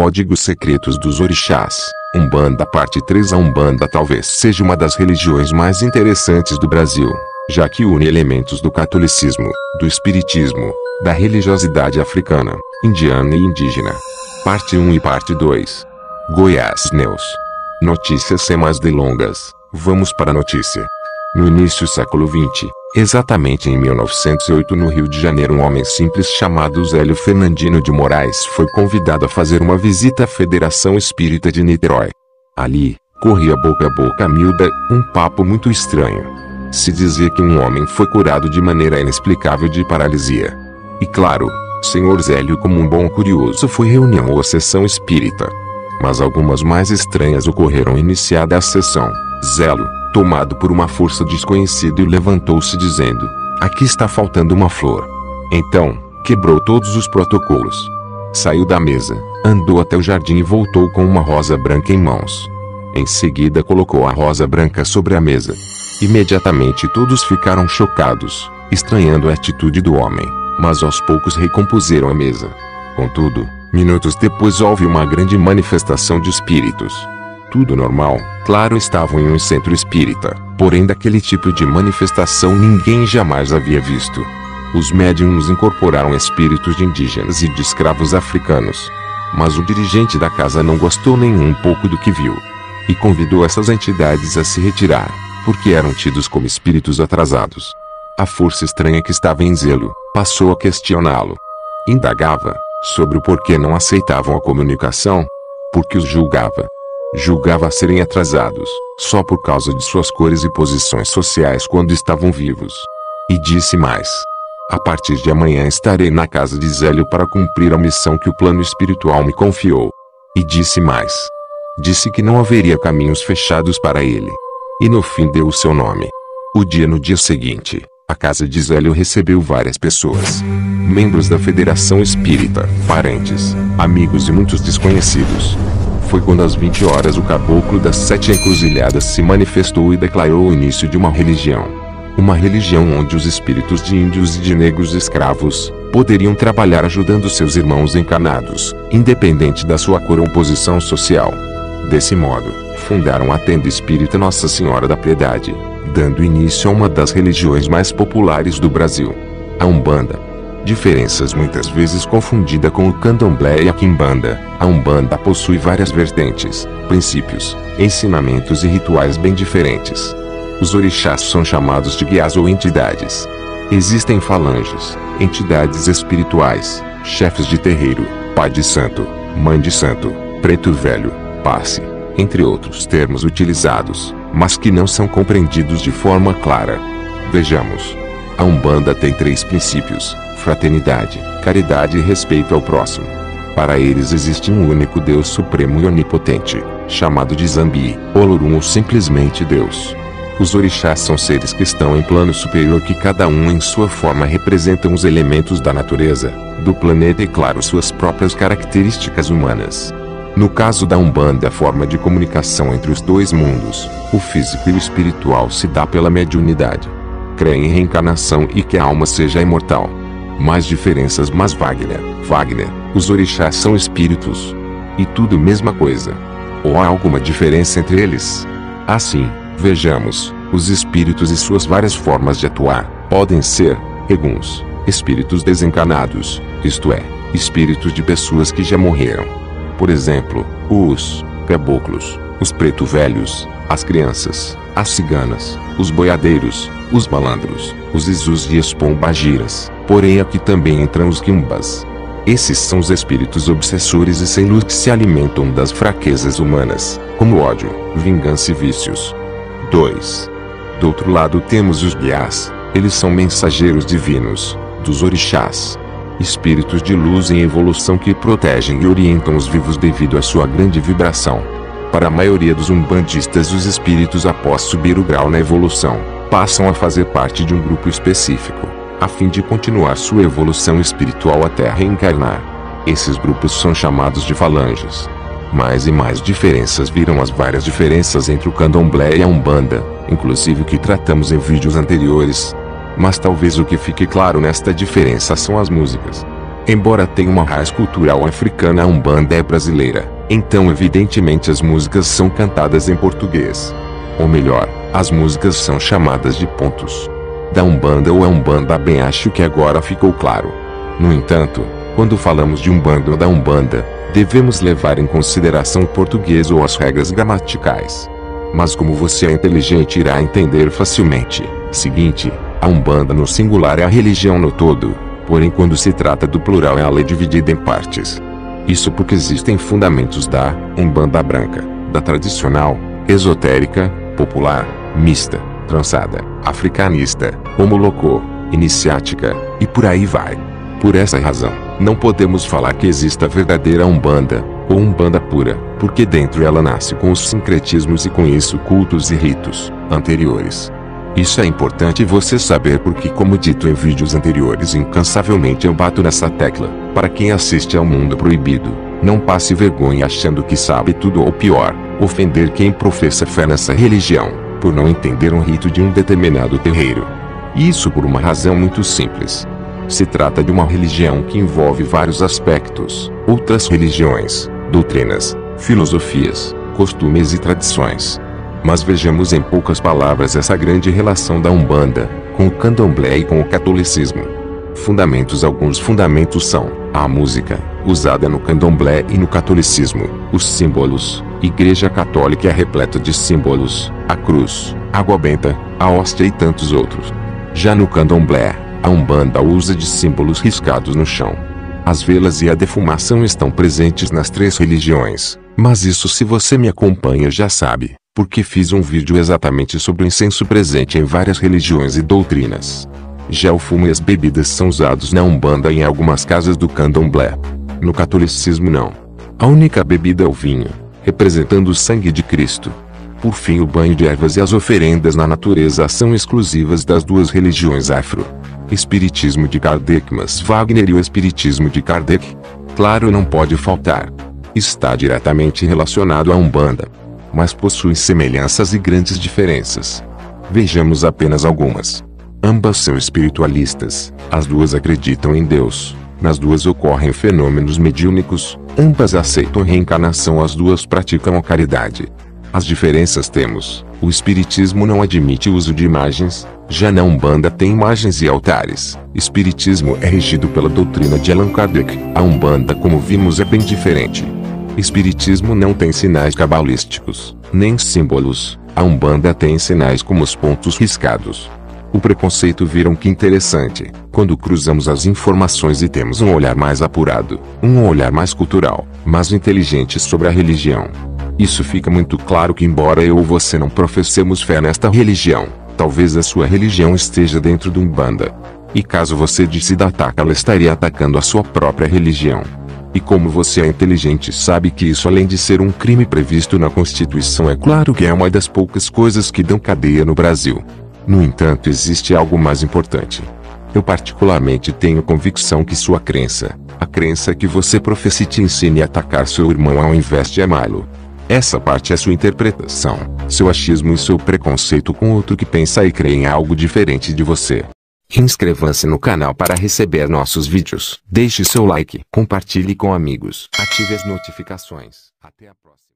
Códigos secretos dos orixás. Umbanda Parte 3. A Umbanda talvez seja uma das religiões mais interessantes do Brasil, já que une elementos do catolicismo, do espiritismo, da religiosidade africana, indiana e indígena. Parte 1 e Parte 2. Goiás News. Notícias sem mais delongas, vamos para a notícia. No início do século XX, exatamente em 1908 no Rio de Janeiro, um homem simples chamado Zélio Fernandino de Moraes foi convidado a fazer uma visita à Federação Espírita de Niterói. Ali, corria boca a boca a miúda, um papo muito estranho. Se dizia que um homem foi curado de maneira inexplicável de paralisia. E claro, Sr. Zélio, como um bom curioso, foi reunião ou sessão espírita. Mas algumas mais estranhas ocorreram iniciada a sessão. Zélio, tomado por uma força desconhecida, levantou-se dizendo: "Aqui está faltando uma flor." Então, quebrou todos os protocolos. Saiu da mesa, andou até o jardim e voltou com uma rosa branca em mãos. Em seguida colocou a rosa branca sobre a mesa. Imediatamente todos ficaram chocados, estranhando a atitude do homem, mas aos poucos recompuseram a mesa. Contudo, minutos depois houve uma grande manifestação de espíritos. Tudo normal, claro, estavam em um centro espírita, porém daquele tipo de manifestação ninguém jamais havia visto. Os médiuns incorporaram espíritos de indígenas e de escravos africanos. Mas o dirigente da casa não gostou nem um pouco do que viu. E convidou essas entidades a se retirar, porque eram tidos como espíritos atrasados. A força estranha que estava em Zélio passou a questioná-lo. Indagava sobre o porquê não aceitavam a comunicação, porque os julgava. Julgava serem atrasados, só por causa de suas cores e posições sociais quando estavam vivos. E disse mais: "A partir de amanhã estarei na casa de Zélio para cumprir a missão que o plano espiritual me confiou." E disse mais. Disse que não haveria caminhos fechados para ele. E no fim deu o seu nome. No dia seguinte, a casa de Zélio recebeu várias pessoas. Membros da Federação Espírita, parentes, amigos e muitos desconhecidos. Foi quando às 20 horas o caboclo das 7 encruzilhadas se manifestou e declarou o início de uma religião. Uma religião onde os espíritos de índios e de negros escravos poderiam trabalhar ajudando seus irmãos encarnados, independente da sua cor ou posição social. Desse modo, fundaram a tenda espírita Nossa Senhora da Piedade, dando início a uma das religiões mais populares do Brasil, a Umbanda. Diferenças muitas vezes confundida com o Candomblé e a Quimbanda, a Umbanda possui várias vertentes, princípios, ensinamentos e rituais bem diferentes. Os orixás são chamados de guias ou entidades. Existem falanges, entidades espirituais, chefes de terreiro, pai de santo, mãe de santo, preto velho, passe, entre outros termos utilizados, mas que não são compreendidos de forma clara. Vejamos. A Umbanda tem 3 princípios: fraternidade, caridade e respeito ao próximo. Para eles existe um único Deus supremo e onipotente, chamado de Zambi, Olorum ou simplesmente Deus. Os orixás são seres que estão em plano superior, que cada um em sua forma representam os elementos da natureza, do planeta e claro suas próprias características humanas. No caso da Umbanda, a forma de comunicação entre os dois mundos, o físico e o espiritual, se dá pela mediunidade. Crê em reencarnação e que a alma seja imortal. Mais diferenças, mas Wagner, os orixás são espíritos. E tudo mesma coisa. Ou há alguma diferença entre eles? Assim, vejamos, os espíritos e suas várias formas de atuar, podem ser, alguns, espíritos desencarnados, isto é, espíritos de pessoas que já morreram. Por exemplo, os caboclos, os preto velhos, as crianças, as ciganas, os boiadeiros, os malandros, os izus e as pombagiras. Porém aqui também entram os quimbas. Esses são os espíritos obsessores e sem luz que se alimentam das fraquezas humanas, como ódio, vingança e vícios. 2. Do outro lado temos os guias. Eles são mensageiros divinos, dos orixás. Espíritos de luz em evolução que protegem e orientam os vivos devido à sua grande vibração. Para a maioria dos umbandistas, os espíritos, após subir o grau na evolução, passam a fazer parte de um grupo específico, a fim de continuar sua evolução espiritual até reencarnar. Esses grupos são chamados de falanges. Mais e mais diferenças viram as várias diferenças entre o Candomblé e a Umbanda, inclusive o que tratamos em vídeos anteriores. Mas talvez o que fique claro nesta diferença são as músicas. Embora tenha uma raiz cultural africana, a Umbanda é brasileira, então evidentemente as músicas são cantadas em português. Ou melhor, as músicas são chamadas de pontos da Umbanda ou a Umbanda. Bem, acho que agora ficou claro. No entanto, quando falamos de Umbanda ou da Umbanda, devemos levar em consideração o português ou as regras gramaticais. Mas como você é inteligente, irá entender facilmente. Seguinte, a Umbanda no singular é a religião no todo, porém quando se trata do plural ela é dividida em partes. Isso porque existem fundamentos da Umbanda branca, da tradicional, esotérica, popular, mista, trançada, africanista, homolocô, iniciática, e por aí vai. Por essa razão, não podemos falar que exista a verdadeira Umbanda, ou Umbanda pura, porque dentro ela nasce com os sincretismos e com isso cultos e ritos anteriores. Isso é importante você saber porque, como dito em vídeos anteriores, incansavelmente eu bato nessa tecla. Para quem assiste ao Mundo Proibido, não passe vergonha achando que sabe tudo, ou pior, ofender quem professa fé nessa religião, por não entender um rito de um determinado terreiro. Isso por uma razão muito simples. Se trata de uma religião que envolve vários aspectos, outras religiões, doutrinas, filosofias, costumes e tradições. Mas vejamos em poucas palavras essa grande relação da Umbanda, com o Candomblé e com o catolicismo. Alguns fundamentos são a música, usada no Candomblé e no catolicismo, os símbolos, Igreja Católica é repleta de símbolos, a cruz, água benta, a hóstia e tantos outros. Já no Candomblé, a Umbanda usa de símbolos riscados no chão. As velas e a defumação estão presentes nas três religiões, mas isso, se você me acompanha, já sabe, porque fiz um vídeo exatamente sobre o incenso presente em várias religiões e doutrinas. Já o fumo e as bebidas são usados na Umbanda e em algumas casas do Candomblé. No catolicismo não. A única bebida é o vinho, representando o sangue de Cristo. Por fim, o banho de ervas e as oferendas na natureza são exclusivas das duas religiões afro. Espiritismo de Kardec. Mas Wagner e o Espiritismo de Kardec? Claro, não pode faltar. Está diretamente relacionado à Umbanda, mas possui semelhanças e grandes diferenças. Vejamos apenas algumas. Ambas são espiritualistas, as duas acreditam em Deus, nas duas ocorrem fenômenos mediúnicos, ambas aceitam reencarnação, as duas praticam a caridade. As diferenças temos: o espiritismo não admite o uso de imagens, já na Umbanda tem imagens e altares. Espiritismo é regido pela doutrina de Allan Kardec, a Umbanda, como vimos, é bem diferente. Espiritismo não tem sinais cabalísticos, nem símbolos, a Umbanda tem sinais como os pontos riscados. O preconceito, viram que interessante, quando cruzamos as informações e temos um olhar mais apurado, um olhar mais cultural, mais inteligente sobre a religião. Isso fica muito claro que, embora eu ou você não professemos fé nesta religião, talvez a sua religião esteja dentro do Umbanda. E caso você decida atacar, ela estaria atacando a sua própria religião. E como você é inteligente, sabe que isso, além de ser um crime previsto na Constituição, é claro que é uma das poucas coisas que dão cadeia no Brasil. No entanto, existe algo mais importante. Eu particularmente tenho convicção que sua crença, a crença que você professa, te ensine a atacar seu irmão ao invés de amá-lo. Essa parte é sua interpretação, seu achismo e seu preconceito com outro que pensa e crê em algo diferente de você. Inscreva-se no canal para receber nossos vídeos. Deixe seu like, compartilhe com amigos, ative as notificações. Até a próxima.